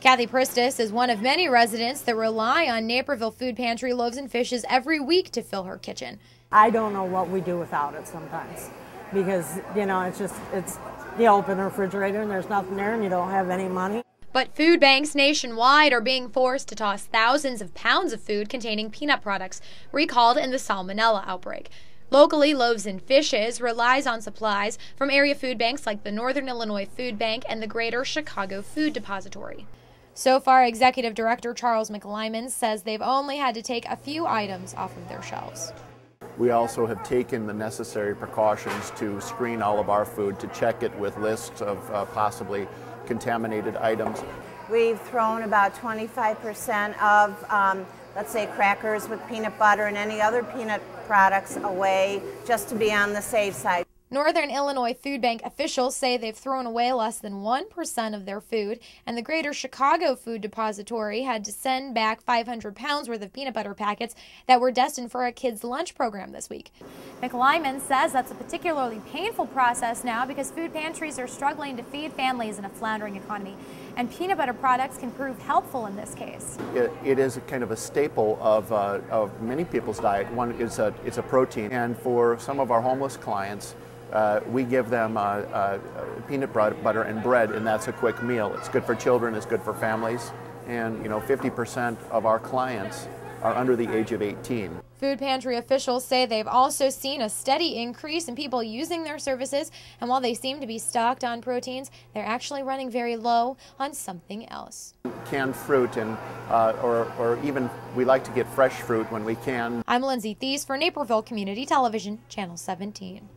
Kathy Pristis is one of many residents that rely on Naperville Food Pantry loaves and fishes every week to fill her kitchen. I don't know what we do without it sometimes because, it's you open the refrigerator and there's nothing there and you don't have any money. But food banks nationwide are being forced to toss thousands of pounds of food containing peanut products recalled in the salmonella outbreak. Locally, Loaves and Fishes relies on supplies from area food banks like the Northern Illinois Food Bank and the Greater Chicago Food Depository. So far, Executive Director Charles McLyman says they've only had to take a few items off of their shelves. We also have taken the necessary precautions to screen all of our food, to check it with lists of possibly contaminated items. We've thrown about 25% of, let's say, crackers with peanut butter and any other peanut products away just to be on the safe side. Northern Illinois Food Bank officials say they've thrown away less than 1% of their food, and the Greater Chicago Food Depository had to send back 500 pounds worth of peanut butter packets that were destined for a kids' lunch program this week. McLyman says that's a particularly painful process now because food pantries are struggling to feed families in a floundering economy, and peanut butter products can prove helpful in this case. It is kind of a staple of many people's diet. One is it's a protein, and for some of our homeless clients, we give them peanut butter and bread, and that's a quick meal. It's good for children, it's good for families, and 50% of our clients are under the age of 18. Food pantry officials say they've also seen a steady increase in people using their services, and while they seem to be stocked on proteins, they're actually running very low on something else. Canned fruit and or even we like to get fresh fruit when we can. I'm Lindsay Thies for Naperville Community Television, Channel 17.